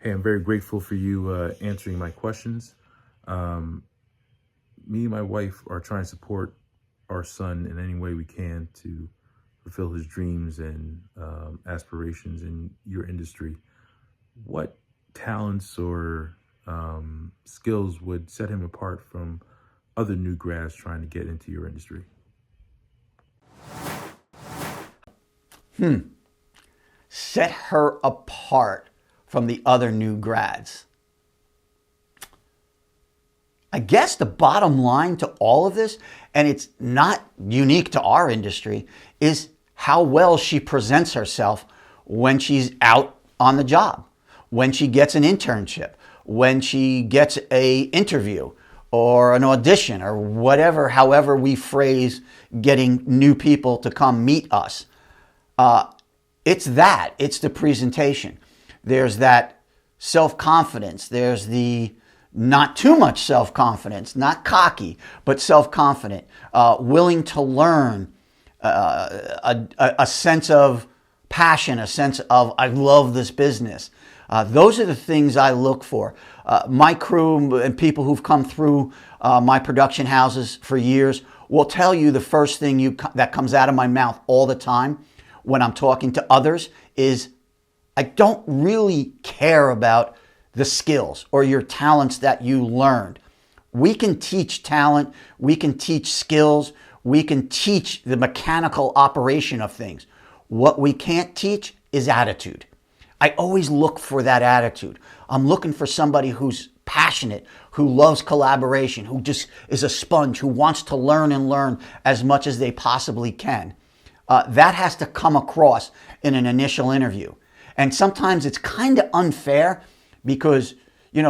Hey, I'm very grateful for you answering my questions. Um, Me and my wife are trying to support our son in any way we can to fulfill his dreams and aspirations in your industry. What talents or skills would set him apart from other new grads trying to get into your industry? Set her apart from the other new grads. I guess the bottom line to all of this, and it's not unique to our industry, is how well she presents herself when she's out on the job, when she gets an internship, when she gets a interview or an audition or whatever, however we phrase getting new people to come meet us. It's the presentation. There's that self-confidence. There's the not too much self-confidence, not cocky, but self-confident, willing to learn, a sense of passion, a sense of, I love this business. Those are the things I look for. My crew and people who've come through my production houses for years will tell you the first thing that comes out of my mouth all the time when I'm talking to others is, I don't really care about the skills or your talents that you learned. We can teach talent, we can teach skills, we can teach the mechanical operation of things. What we can't teach is attitude. I always look for that attitude. I'm looking for somebody who's passionate, who loves collaboration, who just is a sponge, who wants to learn and learn as much as they possibly can. That has to come across in an initial interview. And sometimes it's kind of unfair because,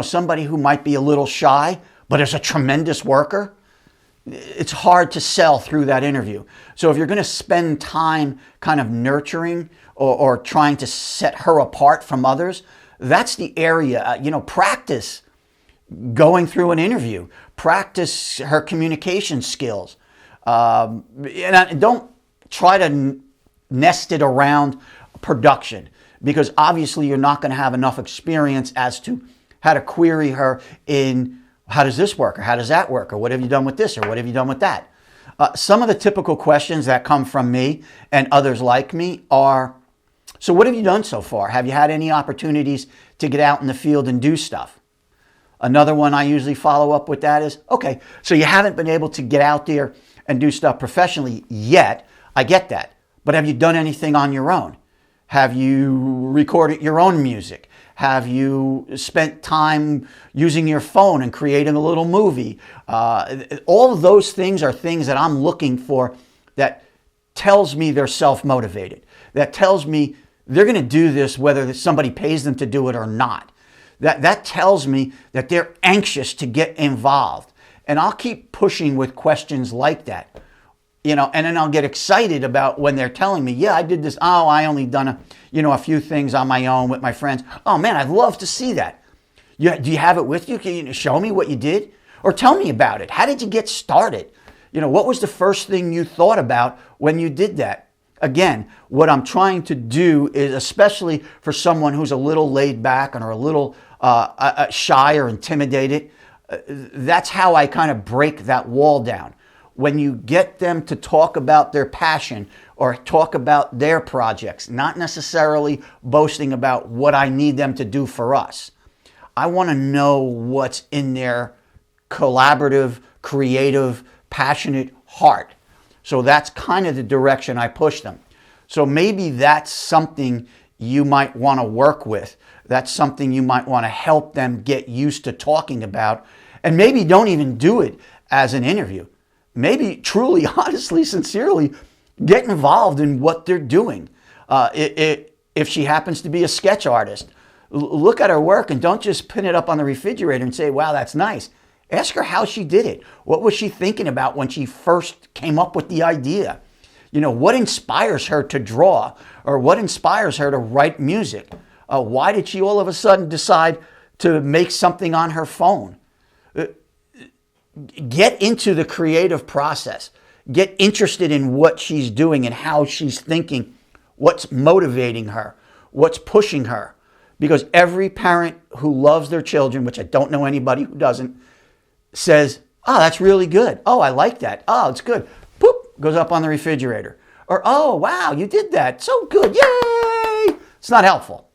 somebody who might be a little shy, but is a tremendous worker, it's hard to sell through that interview. So if you're going to spend time kind of nurturing or trying to set her apart from others, that's the area, practice going through an interview, practice her communication skills. And don't try to nest it around production, because obviously you're not going to have enough experience as to how to query her in how does this work or how does that work or what have you done with this or what have you done with that. Some of the typical questions that come from me and others like me are, so what have you done so far? Have you had any opportunities to get out in the field and do stuff? Another one I usually follow up with that is, okay, so you haven't been able to get out there and do stuff professionally yet. I get that. But have you done anything on your own? Have you recorded your own music? Have you spent time using your phone and creating a little movie? All of those things are things that I'm looking for that tells me they're self-motivated. That tells me they're going to do this whether somebody pays them to do it or not. That tells me that they're anxious to get involved. And I'll keep pushing with questions like that. And then I'll get excited about when they're telling me, yeah, I did this. Oh, I only done a few things on my own with my friends. Oh man, I'd love to see that. Do you have it with you? Can you show me what you did? Or tell me about it. How did you get started? What was the first thing you thought about when you did that? Again, what I'm trying to do is, especially for someone who's a little laid back or a little shy or intimidated, that's how I kind of break that wall down. When you get them to talk about their passion or talk about their projects, not necessarily boasting about what I need them to do for us. I want to know what's in their collaborative, creative, passionate heart. So that's kind of the direction I push them. So maybe that's something you might want to work with. That's something you might want to help them get used to talking about. And maybe don't even do it as an interview. Maybe truly, honestly, sincerely, get involved in what they're doing. If she happens to be a sketch artist, look at her work and don't just pin it up on the refrigerator and say, wow, that's nice. Ask her how she did it. What was she thinking about when she first came up with the idea? What inspires her to draw or what inspires her to write music? Why did she all of a sudden decide to make something on her phone? Get into the creative process. Get interested in what she's doing and how she's thinking, what's motivating her, what's pushing her. Because every parent who loves their children, which I don't know anybody who doesn't, says, oh, that's really good. Oh, I like that. Oh, it's good. Boop, goes up on the refrigerator. Or, oh, wow, you did that. So good. Yay! It's not helpful.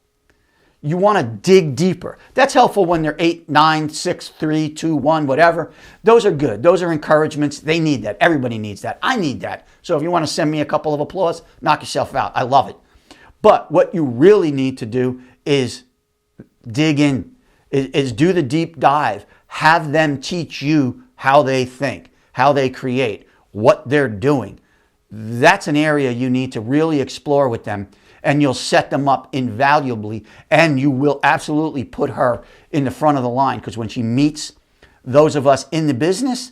You want to dig deeper. That's helpful when they're 8, 9, 6, 3, 2, 1, whatever. Those are good. Those are encouragements. They need that. Everybody needs that. I need that. So if you want to send me a couple of applause, knock yourself out. I love it. But what you really need to do is dig in, is do the deep dive. Have them teach you how they think, how they create, what they're doing. That's an area you need to really explore with them, and you'll set them up invaluably, and you will absolutely put her in the front of the line, because when she meets those of us in the business,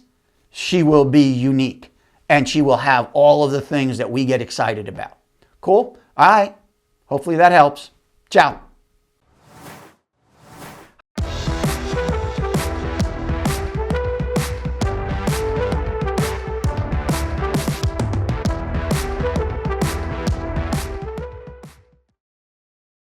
she will be unique, and she will have all of the things that we get excited about. Cool? All right. Hopefully that helps. Ciao.